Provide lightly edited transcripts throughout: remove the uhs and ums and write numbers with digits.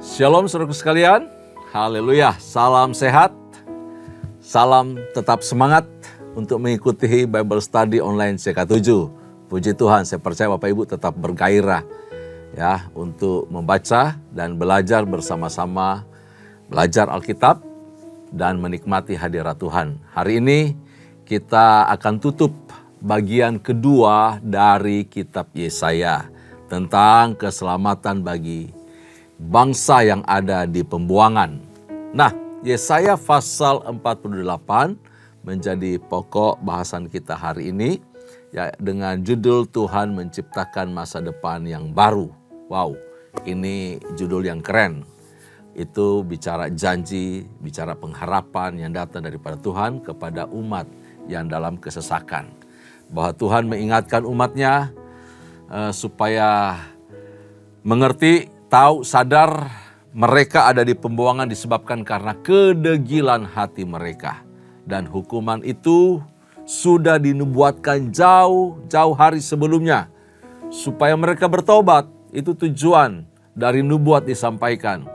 Shalom saudaraku sekalian, haleluya, salam sehat, salam tetap semangat untuk mengikuti Bible Study online CK7. Puji Tuhan, saya percaya Bapak Ibu tetap bergairah ya untuk membaca dan belajar bersama-sama, belajar Alkitab dan menikmati hadirat Tuhan. Hari ini kita akan tutup bagian kedua dari kitab Yesaya tentang keselamatan bagi bangsa yang ada di pembuangan. Nah, Yesaya pasal 48 menjadi pokok bahasan kita hari ini ya, dengan judul Tuhan menciptakan masa depan yang baru. Wow, ini judul yang keren. Itu bicara janji, bicara pengharapan yang datang daripada Tuhan kepada umat yang dalam kesesakan. Bahwa Tuhan mengingatkan umatnya supaya mengerti, tahu, sadar mereka ada di pembuangan disebabkan karena kedegilan hati mereka. Dan hukuman itu sudah dinubuatkan jauh-jauh hari sebelumnya. Supaya mereka bertobat, itu tujuan dari nubuat disampaikan.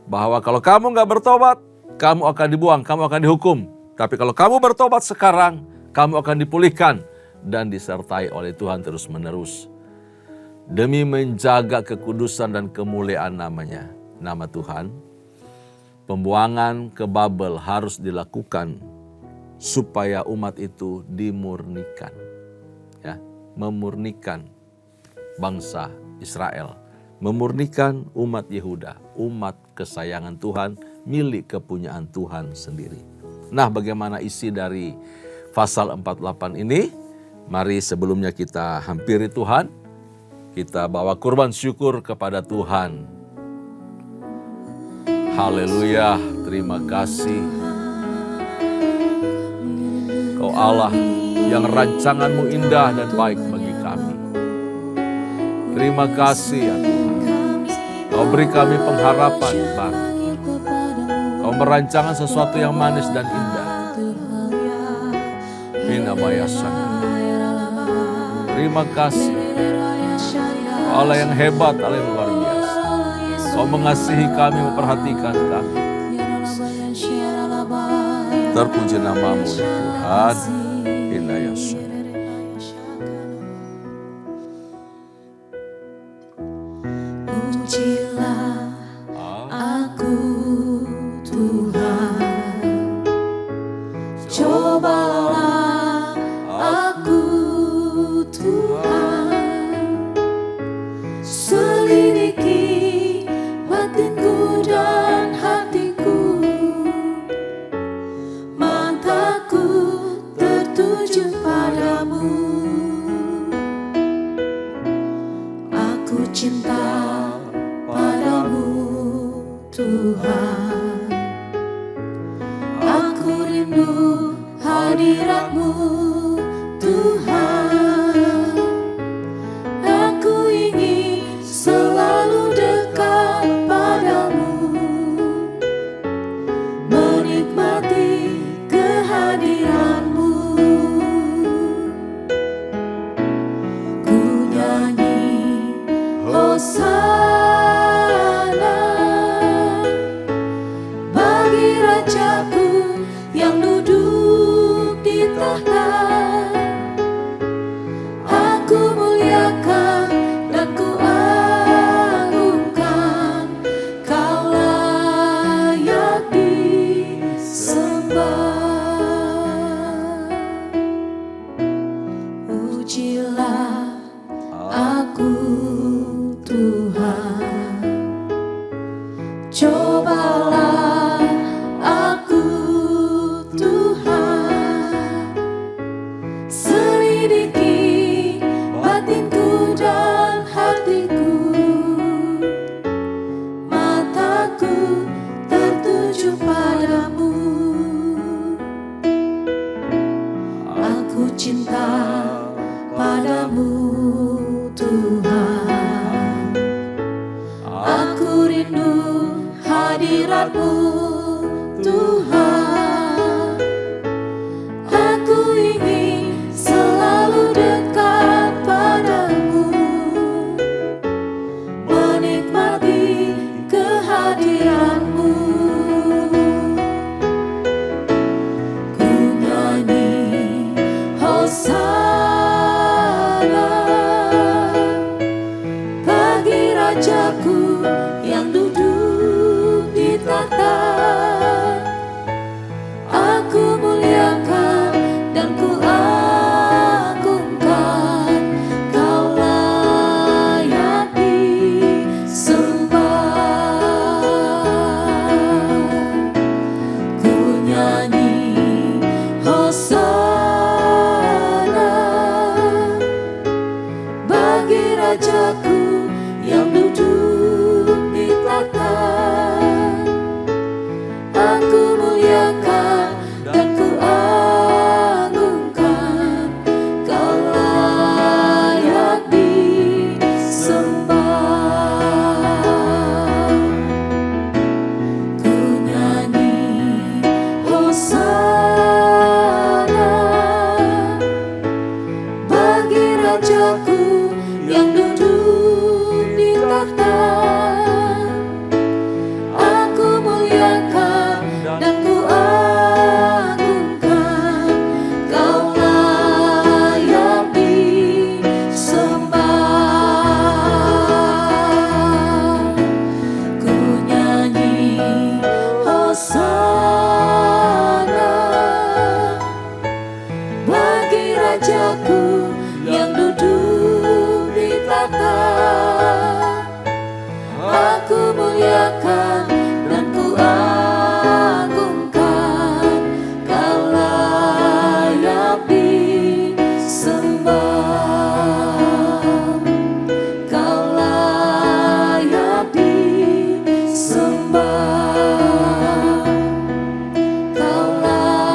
Bahwa kalau kamu gak bertobat, kamu akan dibuang, kamu akan dihukum. Tapi kalau kamu bertobat sekarang, kamu akan dipulihkan dan disertai oleh Tuhan terus menerus. Demi menjaga kekudusan dan kemuliaan namanya, nama Tuhan, pembuangan ke Babel harus dilakukan supaya umat itu dimurnikan. Ya, memurnikan bangsa Israel, memurnikan umat Yehuda, umat kesayangan Tuhan, milik kepunyaan Tuhan sendiri. Nah, bagaimana isi dari pasal 48 ini? Mari sebelumnya kita hampiri Tuhan. Kita bawa kurban syukur kepada Tuhan. Haleluya, terima kasih. Kau Allah yang rancanganmu indah dan baik bagi kami. Terima kasih ya Tuhan. Kau beri kami pengharapan baru. Kau merancangkan sesuatu yang manis dan indah. Binamayasana. Terima kasih. Allah yang hebat, Allah yang luar biasa. Kau mengasihi kami, memperhatikan kami. Terpuji namamu ya Tuhan. Inayasya. Pujilah aku Tuhan. Cobalah aku Tuhan. Selidiki batinku dan hatiku, mataku tertuju padamu. Aku cinta padamu Tuhan. Aku rindu hadiratmu Tuhan. Aku ingin selalu dekat padamu, menikmati kehadiranmu. Ku nyanyi Hosana bagi Rajaku yang duduk di tahta. Aku muliakan dan ku agungkan, Kau layak disembah. Pujilah aku Tuhan. Cobalah aku Tuhan. Selidiki batinku dan hatiku, mataku tertuju padamu. Aku cinta padamu Tuhan. Aku rindu hadiratmu Tuhan. Aku ingin selalu dekat padamu, menikmati kehadiranmu. muliakan dan ku agungkan, Kau layak disembah, Kau layak disembah, Kau layak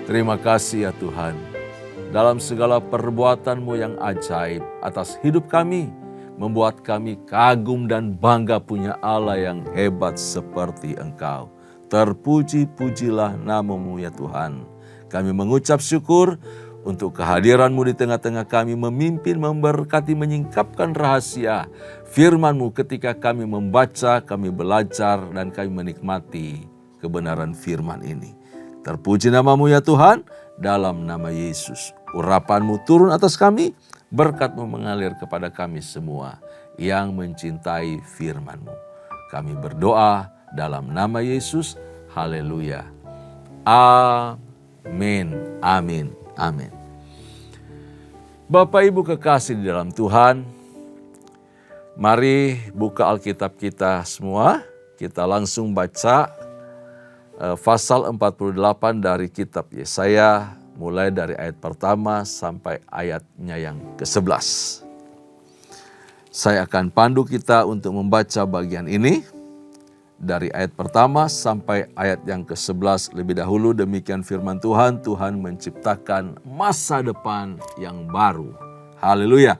Terima kasih ya Tuhan, dalam segala perbuatan-Mu yang ajaib atas hidup kami, membuat kami kagum dan bangga punya Allah yang hebat seperti Engkau. Terpuji-pujilah nama-Mu ya Tuhan. Kami mengucap syukur untuk kehadiran-Mu di tengah-tengah kami, memimpin, memberkati, menyingkapkan rahasia firman-Mu ketika kami membaca, kami belajar, dan kami menikmati kebenaran firman ini. Terpuji nama-Mu ya Tuhan, dalam nama Yesus. Urapan-Mu turun atas kami, berkat-Mu mengalir kepada kami semua yang mencintai firman-Mu. Kami berdoa dalam nama Yesus, haleluya. Amin, amin, amin. Bapak Ibu kekasih di dalam Tuhan, mari buka Alkitab kita semua, kita langsung baca pasal 48 dari kitab Yesaya, mulai dari ayat pertama sampai ayatnya yang ke-11. Saya akan pandu kita untuk membaca bagian ini, dari ayat pertama sampai ayat yang ke-11 lebih dahulu. Demikian firman Tuhan, Tuhan menciptakan masa depan yang baru. Haleluya.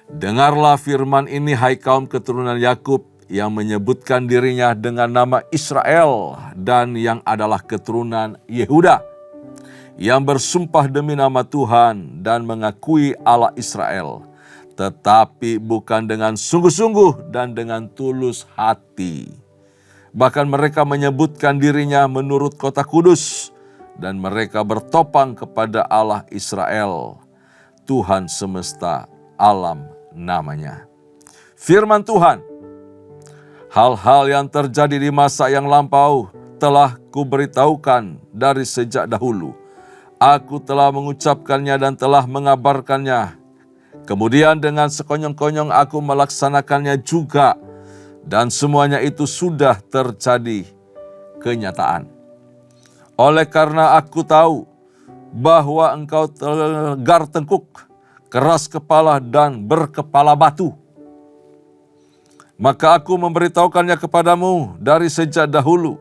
Dengarlah firman ini hai kaum keturunan Yakub, yang menyebutkan dirinya dengan nama Israel dan yang adalah keturunan Yehuda, yang bersumpah demi nama Tuhan dan mengakui Allah Israel, tetapi bukan dengan sungguh-sungguh dan dengan tulus hati. Bahkan mereka menyebutkan dirinya menurut kota kudus, dan mereka bertopang kepada Allah Israel, Tuhan semesta alam namanya. Firman Tuhan, hal-hal yang terjadi di masa yang lampau telah kuberitahukan dari sejak dahulu. Aku telah mengucapkannya dan telah mengabarkannya. Kemudian dengan sekonyong-konyong aku melaksanakannya juga. Dan semuanya itu sudah terjadi kenyataan. Oleh karena aku tahu bahwa engkau tegar tengkuk, keras kepala dan berkepala batu, maka aku memberitahukannya kepadamu dari sejak dahulu.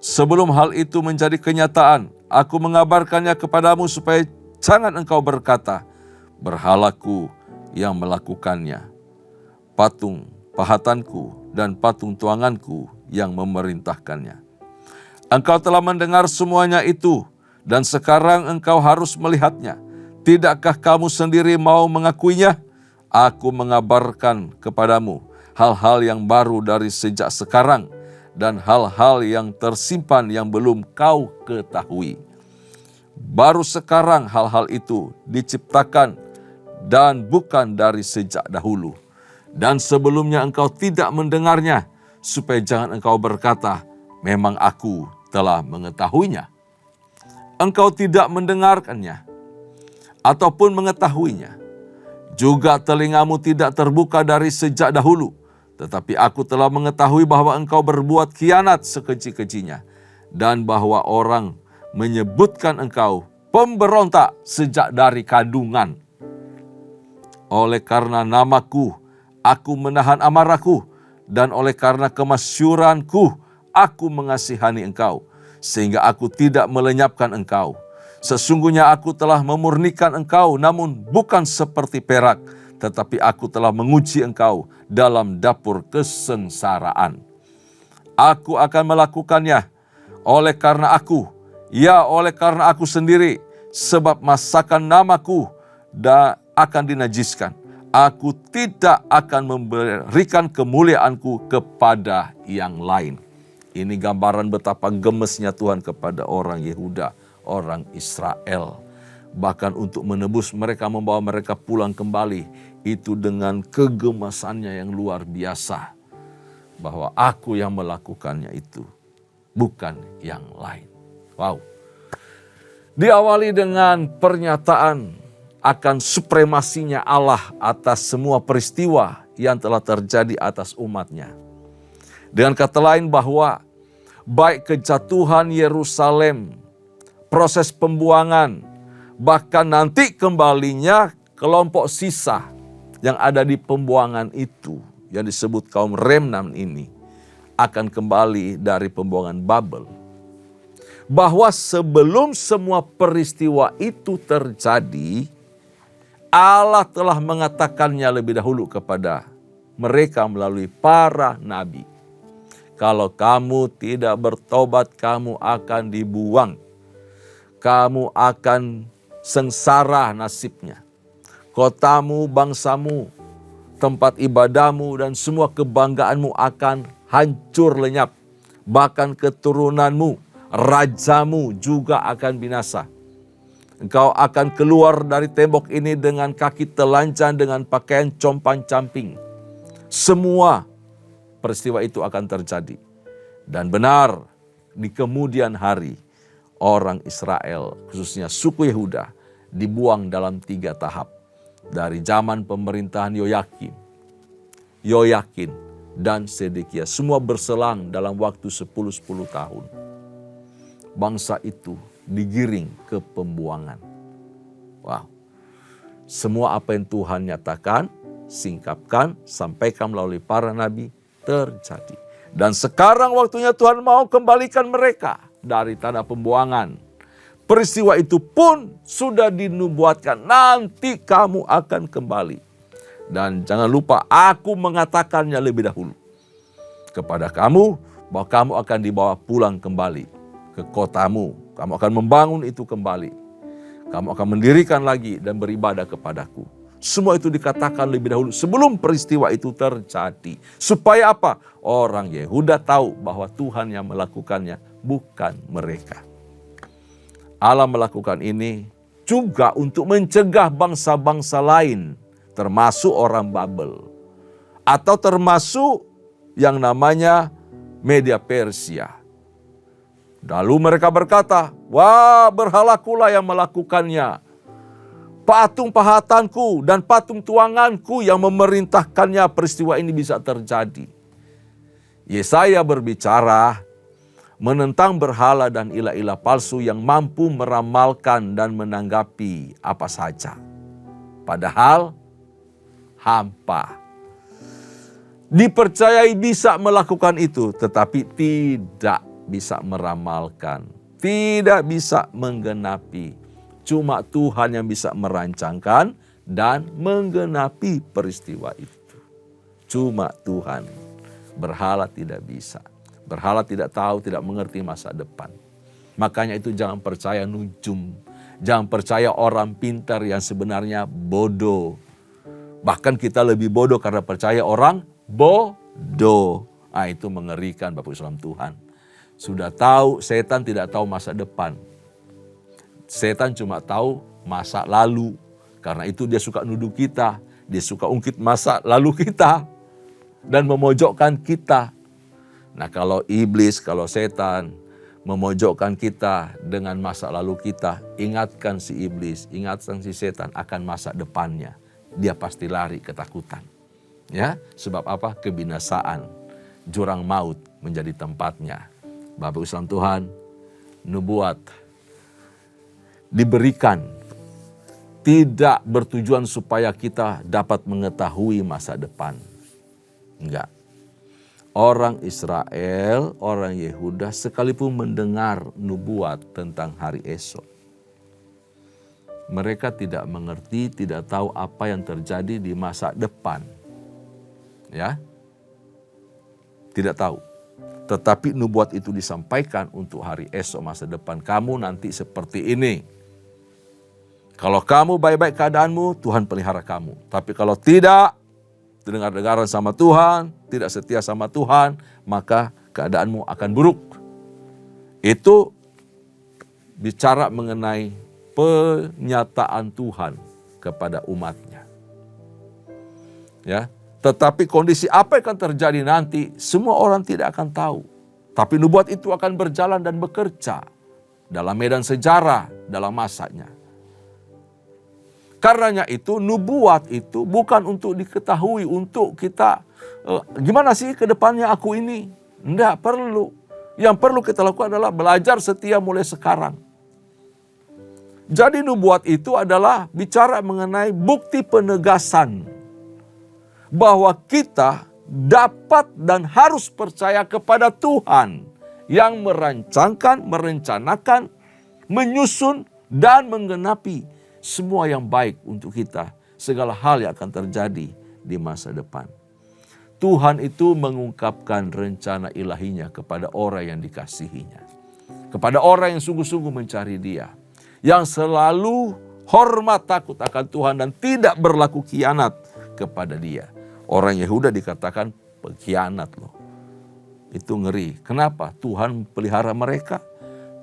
Sebelum hal itu menjadi kenyataan, aku mengabarkannya kepadamu supaya jangan engkau berkata, berhalaku yang melakukannya, patung pahatanku dan patung tuanganku yang memerintahkannya. Engkau telah mendengar semuanya itu, dan sekarang engkau harus melihatnya. Tidakkah kamu sendiri mau mengakuinya? Aku mengabarkan kepadamu hal-hal yang baru dari sejak sekarang, dan hal-hal yang tersimpan yang belum kau ketahui. Baru sekarang hal-hal itu diciptakan dan bukan dari sejak dahulu. Dan sebelumnya engkau tidak mendengarnya, supaya jangan engkau berkata, memang aku telah mengetahuinya. Engkau tidak mendengarkannya, ataupun mengetahuinya. Juga telingamu tidak terbuka dari sejak dahulu, tetapi aku telah mengetahui bahwa engkau berbuat khianat sekeji-kejinya, dan bahwa orang menyebutkan engkau pemberontak sejak dari kandungan. Oleh karena namaku, aku menahan amarahku, dan oleh karena kemasyuranku, aku mengasihani engkau, sehingga aku tidak melenyapkan engkau. Sesungguhnya aku telah memurnikan engkau, namun bukan seperti perak, tetapi aku telah menguji engkau dalam dapur kesengsaraan. Aku akan melakukannya oleh karena aku, oleh karena aku sendiri, sebab masakan namaku akan dinajiskan. Aku tidak akan memberikan kemuliaanku kepada yang lain. Ini gambaran betapa gemesnya Tuhan kepada orang Yehuda, orang Israel. Bahkan untuk menebus mereka, membawa mereka pulang kembali, itu dengan kegemasannya yang luar biasa. Bahwa aku yang melakukannya itu, bukan yang lain. Wow. Diawali dengan pernyataan akan supremasinya Allah atas semua peristiwa yang telah terjadi atas umatnya. Dengan kata lain bahwa baik kejatuhan Yerusalem, proses pembuangan, bahkan nanti kembalinya kelompok sisa yang ada di pembuangan itu, yang disebut kaum remnant ini, akan kembali dari pembuangan Babel. Bahwa sebelum semua peristiwa itu terjadi, Allah telah mengatakannya lebih dahulu kepada mereka melalui para nabi. Kalau kamu tidak bertobat, kamu akan dibuang. Kamu akan sengsara nasibnya. Kotamu, bangsamu, tempat ibadahmu, dan semua kebanggaanmu akan hancur lenyap. Bahkan keturunanmu, rajamu juga akan binasa. Engkau akan keluar dari tembok ini dengan kaki telanjang, dengan pakaian compang-camping. Semua peristiwa itu akan terjadi. Dan benar, di kemudian hari, orang Israel, khususnya suku Yehuda, dibuang dalam 3 tahap. Dari zaman pemerintahan Yoyakin, dan Sedekia. Semua berselang dalam waktu 10 tahun. Bangsa itu digiring ke pembuangan. Wow. Semua apa yang Tuhan nyatakan, singkapkan, sampaikan melalui para nabi, terjadi. Dan sekarang waktunya Tuhan mau kembalikan mereka dari tanah pembuangan. Peristiwa itu pun sudah dinubuatkan, nanti kamu akan kembali. Dan jangan lupa, aku mengatakannya lebih dahulu. kepada kamu bahwa kamu akan dibawa pulang kembali ke kotamu. Kamu akan membangun itu kembali. Kamu akan mendirikan lagi dan beribadah kepadaku. Semua itu dikatakan lebih dahulu sebelum peristiwa itu terjadi. Supaya apa? Orang Yehuda tahu bahwa Tuhan yang melakukannya, bukan mereka. Allah melakukan ini juga untuk mencegah bangsa-bangsa lain, termasuk orang Babel. Atau termasuk yang namanya Media Persia. Lalu mereka berkata, wah, berhalakulah yang melakukannya. Patung pahatanku dan patung tuanganku yang memerintahkannya peristiwa ini bisa terjadi. Yesaya berbicara menentang berhala dan ilah-ilah palsu yang mampu meramalkan dan menanggapi apa saja. Padahal hampa. Dipercayai bisa melakukan itu, tetapi tidak bisa meramalkan, tidak bisa menggenapi. Cuma Tuhan yang bisa merancangkan dan menggenapi peristiwa itu. Cuma Tuhan. Berhala tidak bisa. Berhala tidak tahu, tidak mengerti masa depan. Makanya itu jangan percaya nujum. Jangan percaya orang pintar yang sebenarnya bodoh. Bahkan kita lebih bodoh karena percaya orang bodoh. Itu mengerikan Bapak Ibu Saudara Tuhan. Sudah tahu, setan tidak tahu masa depan. Setan cuma tahu masa lalu. Karena itu dia suka nuduh kita. Dia suka ungkit masa lalu kita. Dan memojokkan kita. Nah kalau iblis, kalau setan memojokkan kita dengan masa lalu kita, ingatkan si iblis, ingatkan si setan akan masa depannya. Dia pasti lari ketakutan. Ya, sebab apa? Kebinasaan, jurang maut menjadi tempatnya. Bapak Ibu Tuhan, nubuat diberikan tidak bertujuan supaya kita dapat mengetahui masa depan. Enggak. Orang Israel, orang Yehuda sekalipun mendengar nubuat tentang hari esok, mereka tidak mengerti, tidak tahu apa yang terjadi di masa depan. Ya. Tidak tahu. Tetapi nubuat itu disampaikan untuk hari esok, masa depan. Kamu nanti seperti ini. Kalau kamu baik-baik keadaanmu, Tuhan pelihara kamu. Tapi kalau tidak, dengar-dengaran sama Tuhan, tidak setia sama Tuhan, maka keadaanmu akan buruk. Itu bicara mengenai penyataan Tuhan kepada umatnya. Ya, tetapi kondisi apa yang akan terjadi nanti, semua orang tidak akan tahu. Tapi nubuat itu akan berjalan dan bekerja dalam medan sejarah, dalam masanya. Karenanya itu nubuat itu bukan untuk diketahui, untuk kita gimana sih ke depannya aku ini. Tidak perlu. Yang perlu kita lakukan adalah belajar setia mulai sekarang. Jadi nubuat itu adalah bicara mengenai bukti penegasan bahwa kita dapat dan harus percaya kepada Tuhan yang merancangkan, merencanakan, menyusun dan menggenapi semua yang baik untuk kita, segala hal yang akan terjadi di masa depan. Tuhan itu mengungkapkan rencana ilahinya kepada orang yang dikasihinya. Kepada orang yang sungguh-sungguh mencari Dia. Yang selalu hormat takut akan Tuhan dan tidak berlaku khianat kepada Dia. Orang Yehuda dikatakan pengkhianat loh. Itu ngeri. Kenapa? Tuhan pelihara mereka.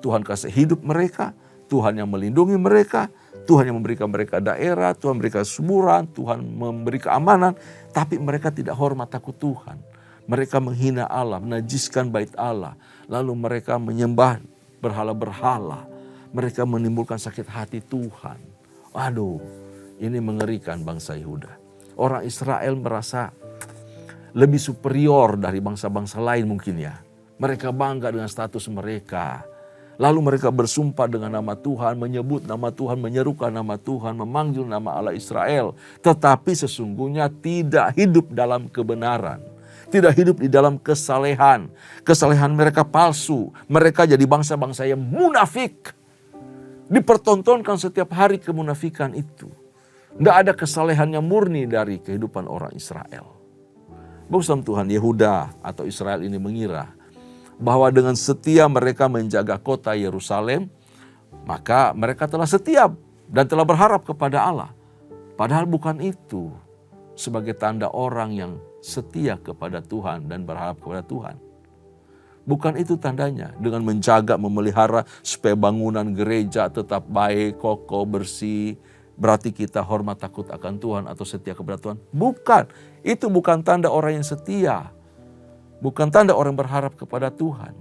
Tuhan kasih hidup mereka. Tuhan yang melindungi mereka. Tuhan yang memberikan mereka daerah, Tuhan memberikan suburan, Tuhan memberi keamanan. Tapi mereka tidak hormat takut Tuhan. Mereka menghina Allah, menajiskan bait Allah. Lalu mereka menyembah berhala-berhala. Mereka menimbulkan sakit hati Tuhan. Aduh, ini mengerikan bangsa Yehuda. Orang Israel merasa lebih superior dari bangsa-bangsa lain mungkin ya. Mereka bangga dengan status mereka. Lalu mereka bersumpah dengan nama Tuhan, menyebut nama Tuhan, menyerukan nama Tuhan, memanggil nama Allah Israel. Tetapi sesungguhnya tidak hidup dalam kebenaran. Tidak hidup di dalam kesalehan. Kesalehan mereka palsu. Mereka jadi bangsa-bangsa yang munafik. Dipertontonkan setiap hari kemunafikan itu. Tidak ada kesalehan yang murni dari kehidupan orang Israel. Bapak Tuhan, Yehuda atau Israel ini mengira bahwa dengan setia mereka menjaga kota Yerusalem, maka mereka telah setia dan telah berharap kepada Allah. Padahal bukan itu sebagai tanda orang yang setia kepada Tuhan dan berharap kepada Tuhan. Bukan itu tandanya dengan menjaga, memelihara supaya bangunan gereja tetap baik, kokoh, bersih. Berarti kita hormat takut akan Tuhan atau setia kepada Tuhan. Bukan, itu bukan tanda orang yang setia. Bukan tanda orang berharap kepada Tuhan.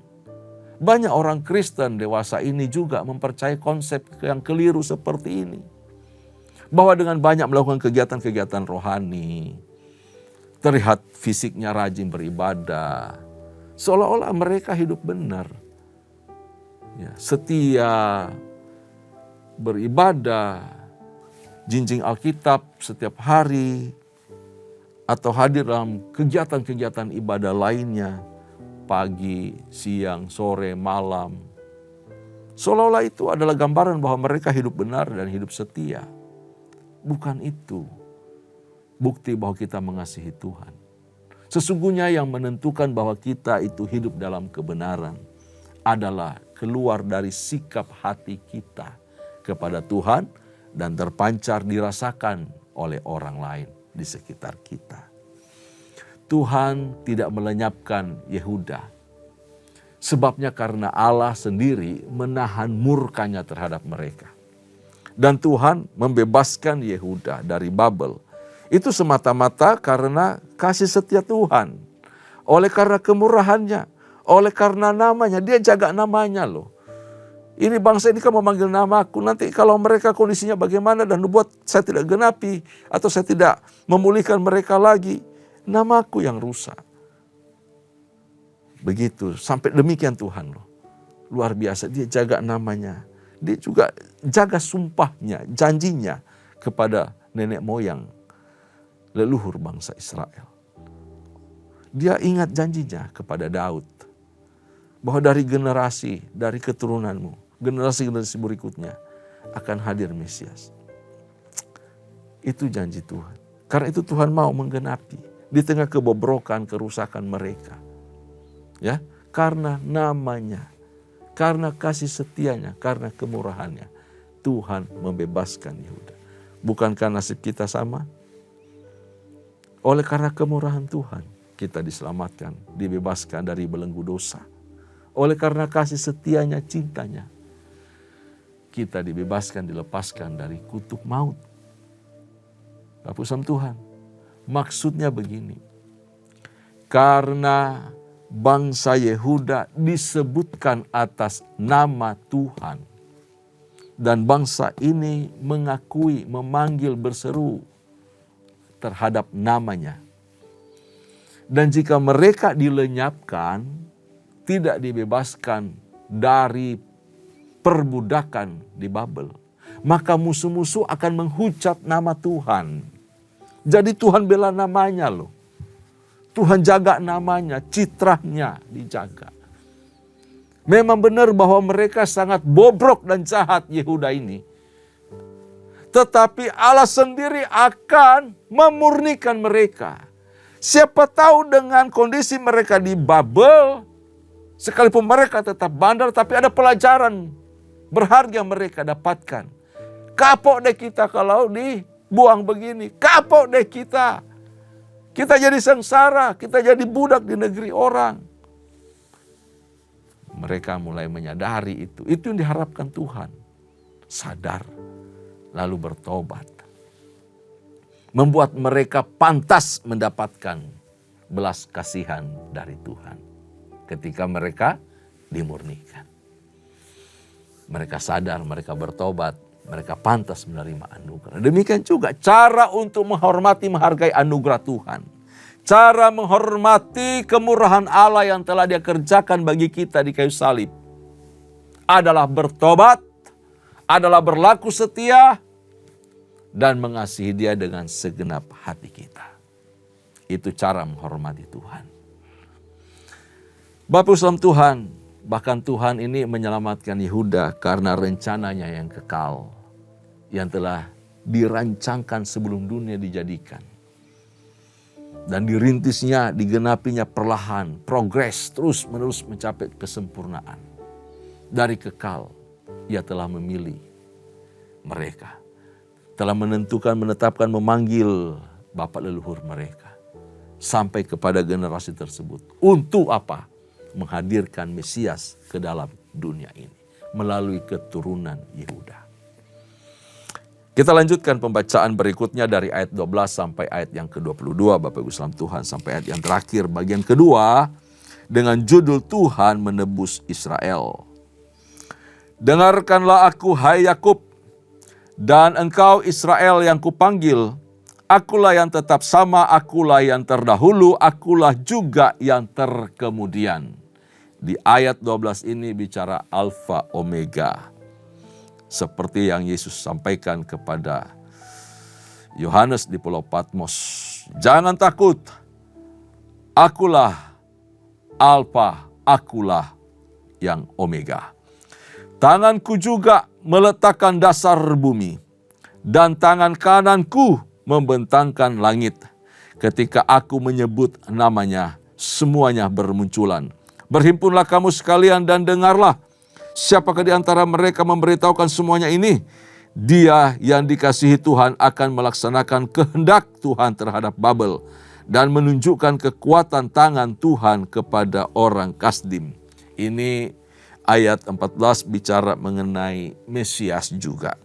Banyak orang Kristen dewasa ini juga mempercayai konsep yang keliru seperti ini. Bahwa dengan banyak melakukan kegiatan-kegiatan rohani, terlihat fisiknya rajin beribadah, seolah-olah mereka hidup benar. Ya, setia, beribadah, jinjing Alkitab setiap hari, atau hadir dalam kegiatan-kegiatan ibadah lainnya, pagi, siang, sore, malam. Seolah-olah itu adalah gambaran bahwa mereka hidup benar dan hidup setia. Bukan itu bukti bahwa kita mengasihi Tuhan. Sesungguhnya yang menentukan bahwa kita itu hidup dalam kebenaran adalah keluar dari sikap hati kita kepada Tuhan dan terpancar dirasakan oleh orang lain di sekitar kita. Tuhan tidak melenyapkan Yehuda. Sebabnya karena Allah sendiri menahan murkanya terhadap mereka. Dan Tuhan membebaskan Yehuda dari Babel. Itu semata-mata karena kasih setia Tuhan. Oleh karena kemurahannya, oleh karena namanya, dia jaga namanya loh. Ini bangsa ini kan memanggil namaku, nanti kalau mereka kondisinya bagaimana dan buat saya tidak genapi atau saya tidak memulihkan mereka lagi, namaku yang rusak. Begitu, sampai demikian Tuhan loh. Luar biasa, dia jaga namanya. Dia juga jaga sumpahnya, janjinya kepada nenek moyang leluhur bangsa Israel. Dia ingat janjinya kepada Daud. Bahwa dari generasi, dari keturunanmu, generasi-generasi berikutnya akan hadir Mesias. Itu janji Tuhan. Karena itu Tuhan mau menggenapi di tengah kebobrokan, kerusakan mereka. Ya, karena namanya, karena kasih setianya, karena kemurahannya, Tuhan membebaskan Yehuda. Bukankah nasib kita sama? Oleh karena kemurahan Tuhan, kita diselamatkan, dibebaskan dari belenggu dosa. Oleh karena kasih setianya, cintanya, kita dibebaskan, dilepaskan dari kutuk maut. Bapak Sam Tuhan, maksudnya begini. Karena bangsa Yehuda disebutkan atas nama Tuhan. Dan bangsa ini mengakui, memanggil, berseru terhadap namanya. Dan jika mereka dilenyapkan, tidak dibebaskan dari perbudakan di Babel, maka musuh-musuh akan menghujat nama Tuhan. Jadi Tuhan bela namanya loh. Tuhan jaga namanya, citranya dijaga. Memang benar bahwa mereka sangat bobrok dan jahat Yehuda ini. Tetapi Allah sendiri akan memurnikan mereka. Siapa tahu dengan kondisi mereka di Babel, sekalipun mereka tetap bandel, tapi ada pelajaran berharga mereka dapatkan. Kapok deh kita kalau dibuang begini. Kapok deh kita. Kita jadi sengsara, kita jadi budak di negeri orang. Mereka mulai menyadari itu. Itu yang diharapkan Tuhan. Sadar, lalu bertobat. Membuat mereka pantas mendapatkan belas kasihan dari Tuhan. Ketika mereka dimurnikan. Mereka sadar, mereka bertobat, mereka pantas menerima anugerah. Demikian juga cara untuk menghormati, menghargai anugerah Tuhan. Cara menghormati kemurahan Allah yang telah Dia kerjakan bagi kita di kayu salib adalah bertobat, adalah berlaku setia, dan mengasihi Dia dengan segenap hati kita. Itu cara menghormati Tuhan. Bapak Islam Tuhan, bahkan Tuhan ini menyelamatkan Yehuda karena rencananya yang kekal, yang telah dirancangkan sebelum dunia dijadikan. Dan dirintisnya, digenapinya perlahan, progres terus menerus mencapai kesempurnaan. Dari kekal, Ia telah memilih mereka. Telah menentukan, menetapkan, memanggil bapak leluhur mereka. Sampai kepada generasi tersebut. Untuk apa? Menghadirkan Mesias ke dalam dunia ini. Melalui keturunan Yehuda. Kita lanjutkan pembacaan berikutnya dari ayat 12 sampai ayat yang ke-22. Bapak Ibu salam Tuhan, sampai ayat yang terakhir. Bagian kedua dengan judul Tuhan menebus Israel. Dengarkanlah aku hai Yakub, dan engkau Israel yang kupanggil. Akulah yang tetap sama, akulah yang terdahulu, akulah juga yang terkemudian. Di ayat 12 ini bicara Alfa Omega. Seperti yang Yesus sampaikan kepada Yohanes di Pulau Patmos. Jangan takut, akulah Alfa, akulah yang Omega. Tanganku juga meletakkan dasar bumi, dan tangan kananku membentangkan langit. Ketika aku menyebut namanya, semuanya bermunculan. Berhimpunlah kamu sekalian dan dengarlah. Siapakah di antara mereka memberitahukan semuanya ini? Dia yang dikasihi Tuhan akan melaksanakan kehendak Tuhan terhadap Babel dan menunjukkan kekuatan tangan Tuhan kepada orang Kasdim. Ini ayat 14 bicara mengenai Mesias juga.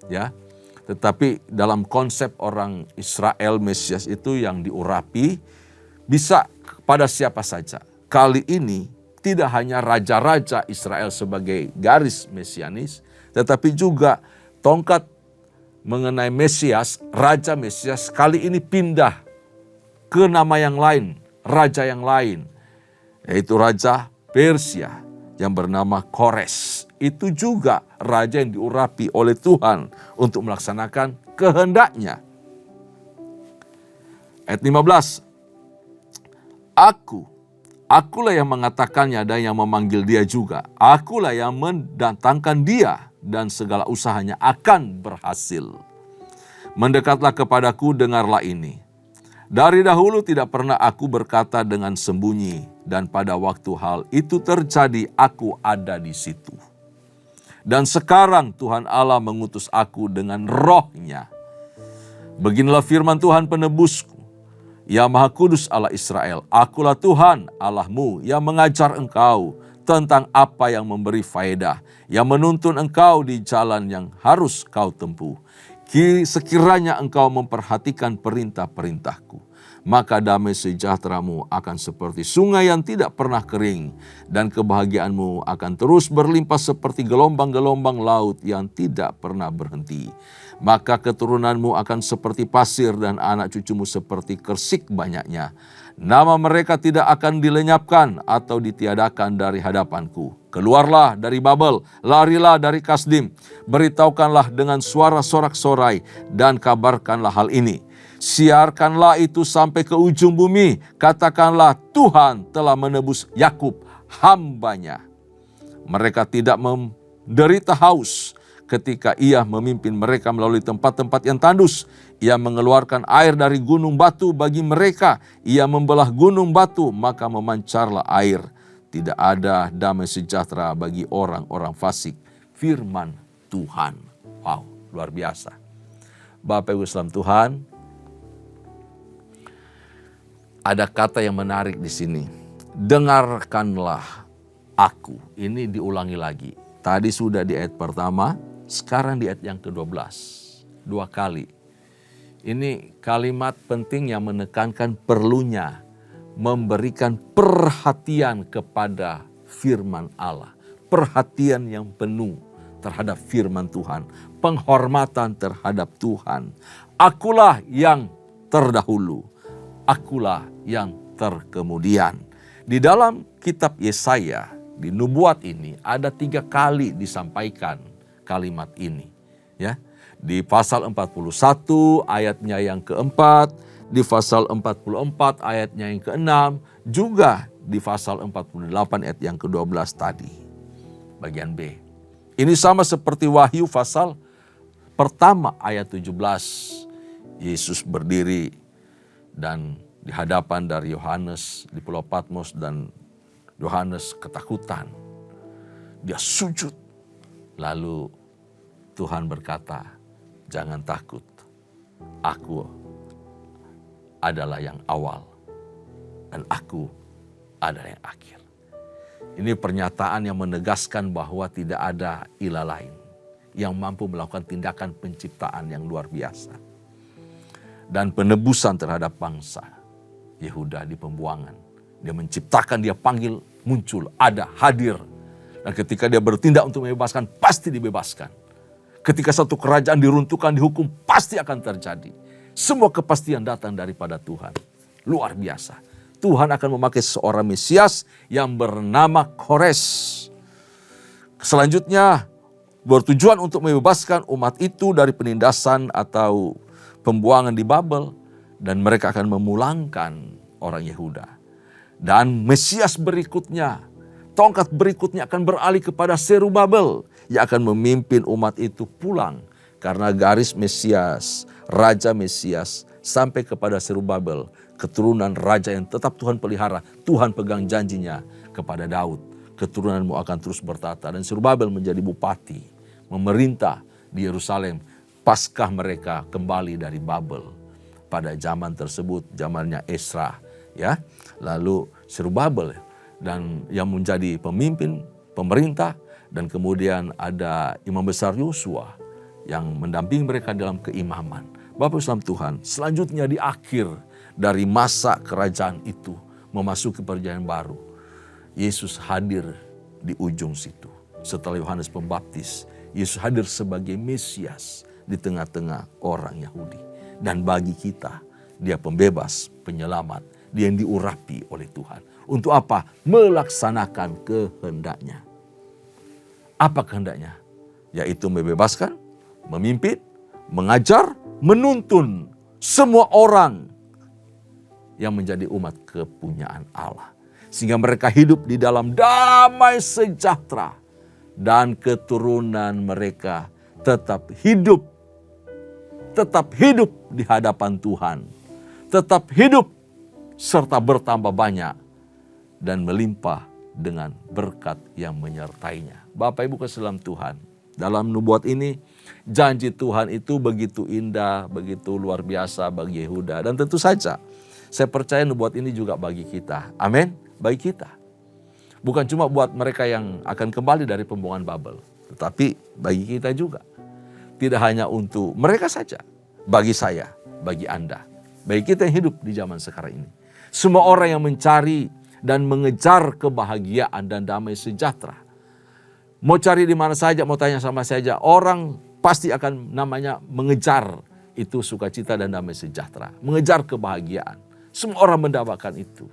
Ya. Tetapi dalam konsep orang Israel, Mesias itu yang diurapi bisa kepada siapa saja. Kali ini tidak hanya raja-raja Israel sebagai garis mesianis, tetapi juga tongkat mengenai Mesias, Raja Mesias kali ini pindah ke nama yang lain, raja yang lain, yaitu Raja Persia yang bernama Kores. Itu juga raja yang diurapi oleh Tuhan untuk melaksanakan kehendaknya. Ayat 15, Akulah yang mengatakannya dan yang memanggil dia juga. Akulah yang mendatangkan dia dan segala usahanya akan berhasil. Mendekatlah kepadaku, dengarlah ini. Dari dahulu tidak pernah aku berkata dengan sembunyi, dan pada waktu hal itu terjadi aku ada di situ. Dan sekarang Tuhan Allah mengutus aku dengan roh-Nya. Beginilah firman Tuhan penebusku. Ya Maha Kudus Allah Israel, akulah Tuhan Allahmu yang mengajar engkau tentang apa yang memberi faedah, yang menuntun engkau di jalan yang harus kau tempuh. Sekiranya engkau memperhatikan perintah-perintahku, maka damai sejahteramu akan seperti sungai yang tidak pernah kering, dan kebahagiaanmu akan terus berlimpah seperti gelombang-gelombang laut yang tidak pernah berhenti. Maka keturunanmu akan seperti pasir dan anak cucumu seperti kersik banyaknya. Nama mereka tidak akan dilenyapkan atau ditiadakan dari hadapanku. Keluarlah dari Babel, larilah dari Kasdim. Beritahukanlah dengan suara sorak-sorai dan kabarkanlah hal ini. Siarkanlah itu sampai ke ujung bumi. Katakanlah Tuhan telah menebus Yakub, hamba-Nya. Mereka tidak menderita haus ketika Ia memimpin mereka melalui tempat-tempat yang tandus. Ia mengeluarkan air dari gunung batu bagi mereka. Ia membelah gunung batu, maka memancarlah air. Tidak ada damai sejahtera bagi orang-orang fasik. Firman Tuhan. Wow, luar biasa. Bapak Ibu salam Tuhan, ada kata yang menarik di sini. Dengarkanlah aku. Ini diulangi lagi. Tadi sudah di ayat pertama, sekarang di ayat yang ke-12. 2 kali. Ini kalimat penting yang menekankan perlunya memberikan perhatian kepada firman Allah. Perhatian yang penuh terhadap firman Tuhan. Penghormatan terhadap Tuhan. Akulah yang terdahulu. Akulah yang terkemudian. Di dalam kitab Yesaya, di nubuat ini ada 3 kali disampaikan kalimat ini. Ya, di pasal 41 ayatnya yang keempat, di pasal 44 ayatnya yang ke-6, juga di pasal 48 ayat yang ke-12 tadi. Bagian B. Ini sama seperti Wahyu pasal pertama ayat 17. Yesus berdiri dan di hadapan dari Yohanes di Pulau Patmos, dan Yohanes ketakutan. Dia sujud. Lalu Tuhan berkata, jangan takut, aku adalah yang awal dan aku adalah yang akhir. Ini pernyataan yang menegaskan bahwa tidak ada ilah lain yang mampu melakukan tindakan penciptaan yang luar biasa dan penebusan terhadap bangsa Yehuda di pembuangan. Dia menciptakan, dia panggil, muncul, ada, hadir. Dan ketika dia bertindak untuk membebaskan, pasti dibebaskan. Ketika satu kerajaan diruntuhkan, dihukum, pasti akan terjadi. Semua kepastian datang daripada Tuhan. Luar biasa. Tuhan akan memakai seorang Mesias yang bernama Kores. Selanjutnya, bertujuan untuk membebaskan umat itu dari penindasan atau pembuangan di Babel. Dan mereka akan memulangkan orang Yehuda. Dan Mesias berikutnya, tongkat berikutnya akan beralih kepada Zerubabel yang akan memimpin umat itu pulang. Karena garis Mesias, Raja Mesias sampai kepada Zerubabel, keturunan raja yang tetap Tuhan pelihara. Tuhan pegang janjinya kepada Daud. Keturunanmu akan terus bertata. Dan Zerubabel menjadi bupati, memerintah di Yerusalem paskah mereka kembali dari Babel. Pada zaman tersebut, zamannya Esra, ya. Lalu Zerubabel dan yang menjadi pemimpin pemerintah, dan kemudian ada imam besar Yosua yang mendampingi mereka dalam keimaman. Bapak Islam Tuhan, selanjutnya di akhir dari masa kerajaan itu memasuki perjanjian baru, Yesus hadir di ujung situ. Setelah Yohanes Pembaptis, Yesus hadir sebagai Mesias di tengah-tengah orang Yahudi. Dan bagi kita, dia pembebas, penyelamat, dia yang diurapi oleh Tuhan. Untuk apa? Melaksanakan kehendaknya. Apa kehendaknya? Yaitu membebaskan, memimpin, mengajar, menuntun semua orang yang menjadi umat kepunyaan Allah. Sehingga mereka hidup di dalam damai sejahtera. Dan keturunan mereka tetap hidup di hadapan Tuhan. Tetap hidup serta bertambah banyak dan melimpah dengan berkat yang menyertainya. Bapak Ibu kasih dalam Tuhan, dalam nubuat ini janji Tuhan itu begitu indah, begitu luar biasa bagi Yehuda. Dan tentu saja saya percaya nubuat ini juga bagi kita. Amin, bagi kita. Bukan cuma buat mereka yang akan kembali dari pembuangan Babel, tetapi bagi kita juga. Tidak hanya untuk mereka saja, bagi saya, bagi Anda, bagi kita yang hidup di zaman sekarang ini. Semua orang yang mencari dan mengejar kebahagiaan dan damai sejahtera. Mau cari di mana saja, mau tanya sama saja, orang pasti akan namanya mengejar itu sukacita dan damai sejahtera. Mengejar kebahagiaan. Semua orang mendapatkan itu.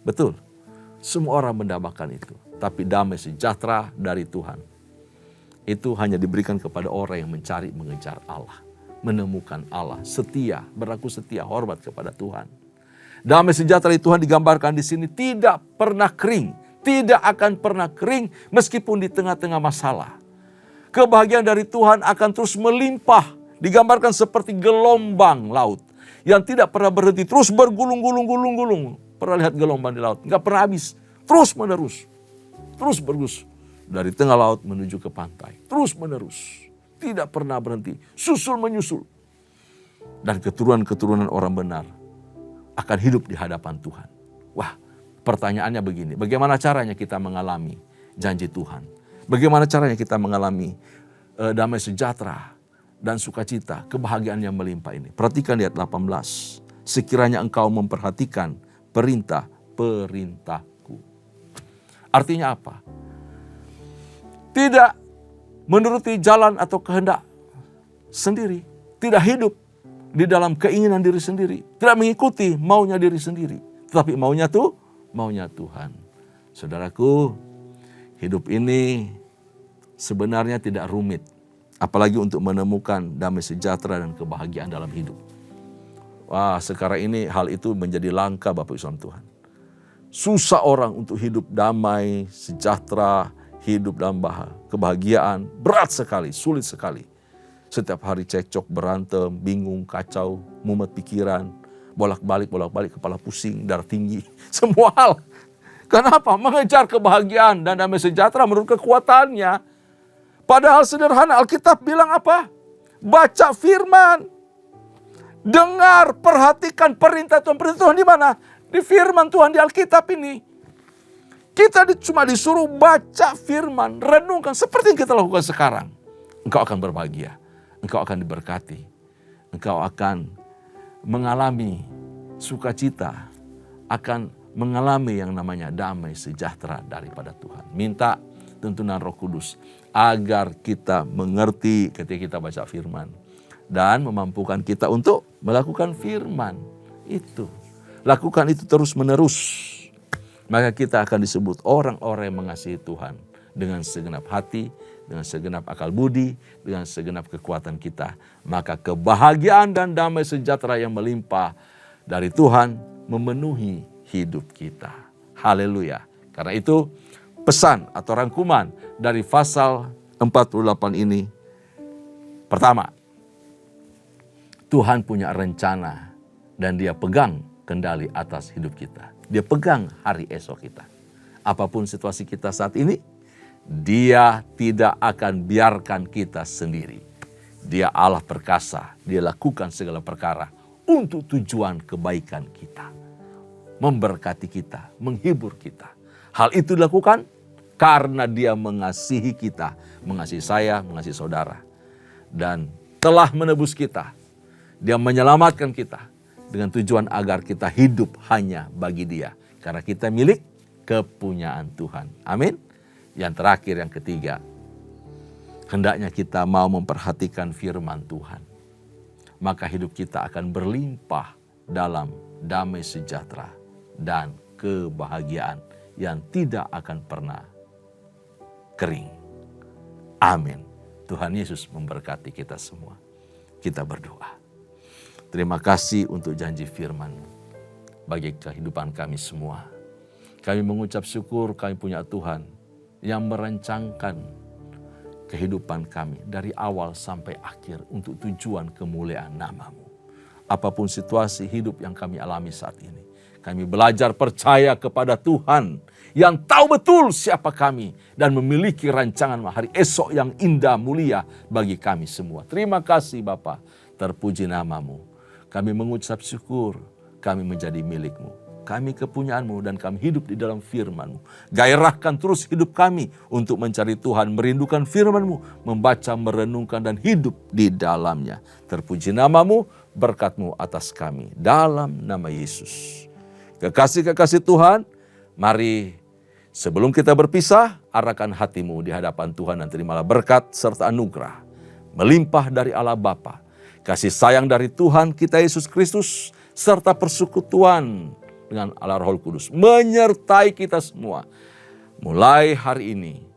Betul, semua orang mendapatkan itu. Tapi damai sejahtera dari Tuhan itu hanya diberikan kepada orang yang mencari, mengejar Allah. Menemukan Allah, setia, berlaku setia, hormat kepada Tuhan. Damai sejahtera Tuhan digambarkan di sini tidak pernah kering. Tidak akan pernah kering meskipun di tengah-tengah masalah. Kebahagiaan dari Tuhan akan terus melimpah. Digambarkan seperti gelombang laut yang tidak pernah berhenti. Terus bergulung-gulung. Pernah lihat gelombang di laut? Enggak pernah habis. Terus menerus. Terus bergus. Dari tengah laut menuju ke pantai. Terus menerus. Tidak pernah berhenti. Susul menyusul. Dan keturunan-keturunan orang benar akan hidup di hadapan Tuhan. Wah, pertanyaannya begini. Bagaimana caranya kita mengalami janji Tuhan? Bagaimana caranya kita mengalami damai sejahtera dan sukacita, kebahagiaan yang melimpah ini? Perhatikan di ayat 18. Sekiranya engkau memperhatikan perintah-perintahku. Artinya apa? Tidak menuruti jalan atau kehendak sendiri. Tidak hidup di dalam keinginan diri sendiri. Tidak mengikuti maunya diri sendiri. Tetapi maunya Tuhan. Saudaraku, hidup ini sebenarnya tidak rumit. Apalagi untuk menemukan damai sejahtera dan kebahagiaan dalam hidup. Wah, sekarang ini hal itu menjadi langka Bapak Islam Tuhan. Susah orang untuk hidup damai, sejahtera, hidup dalam kebahagiaan. Berat sekali, sulit sekali. Setiap hari cekcok, berantem, bingung, kacau, mumet pikiran. bolak-balik, kepala pusing, darah tinggi, semua hal. Kenapa? Mengejar kebahagiaan dan damai sejahtera menurut kekuatannya. Padahal sederhana, Alkitab bilang apa? Baca firman. Dengar, perhatikan perintah Tuhan. Perintah Tuhan di mana? Di firman Tuhan, di Alkitab ini. Kita cuma disuruh baca firman, renungkan seperti yang kita lakukan sekarang. Engkau akan berbahagia, engkau akan diberkati, engkau akan mengalami sukacita, akan mengalami yang namanya damai sejahtera daripada Tuhan. Minta tuntunan Roh Kudus agar kita mengerti ketika kita baca firman dan memampukan kita untuk melakukan firman itu. Lakukan itu terus-menerus. Maka kita akan disebut orang-orang yang mengasihi Tuhan dengan segenap hati, dengan segenap akal budi, dengan segenap kekuatan kita. Maka kebahagiaan dan damai sejahtera yang melimpah dari Tuhan memenuhi hidup kita. Haleluya. Karena itu pesan atau rangkuman dari pasal 48 ini. Pertama, Tuhan punya rencana dan Dia pegang kendali atas hidup kita. Dia pegang hari esok kita. Apapun situasi kita saat ini, Dia tidak akan biarkan kita sendiri. Dia Allah perkasa, Dia lakukan segala perkara untuk tujuan kebaikan kita. Memberkati kita, menghibur kita. Hal itu dilakukan karena Dia mengasihi kita, mengasihi saya, mengasihi saudara. Dan telah menebus kita. Dia menyelamatkan kita dengan tujuan agar kita hidup hanya bagi Dia. Karena kita milik kepunyaan Tuhan. Amin. Yang terakhir, yang ketiga, hendaknya kita mau memperhatikan firman Tuhan. Maka hidup kita akan berlimpah dalam damai sejahtera dan kebahagiaan yang tidak akan pernah kering. Amin. Tuhan Yesus memberkati kita semua. Kita berdoa. Terima kasih untuk janji firman-Mu bagi kehidupan kami semua. Kami mengucap syukur kami punya Tuhan yang merancangkan kehidupan kami dari awal sampai akhir untuk tujuan kemuliaan nama-Mu. Apapun situasi hidup yang kami alami saat ini, kami belajar percaya kepada Tuhan yang tahu betul siapa kami dan memiliki rancangan hari esok yang indah mulia bagi kami semua. Terima kasih Bapa, terpuji nama-Mu. Kami mengucap syukur, kami menjadi milik-Mu. Kami kepunyaan-Mu dan kami hidup di dalam firman-Mu. Gairahkan terus hidup kami untuk mencari Tuhan, merindukan firman-Mu, membaca, merenungkan dan hidup di dalamnya. Terpuji nama-Mu, berkat-Mu atas kami. Dalam nama Yesus. Kekasih-kekasih Tuhan, mari sebelum kita berpisah, arahkan hatimu di hadapan Tuhan dan terimalah berkat serta anugerah. Melimpah dari Allah Bapa. Kasih sayang dari Tuhan kita Yesus Kristus serta persekutuan dengan Allah Roh Kudus menyertai kita semua. Mulai hari ini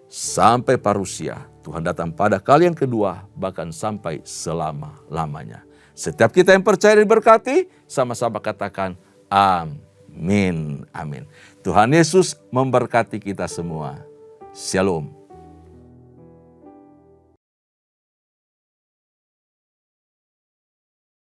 sampai parusia Tuhan datang pada kali yang kedua bahkan sampai selama-lamanya. Setiap kita yang percaya dan diberkati sama-sama katakan amin. Amin. Tuhan Yesus memberkati kita semua. Shalom.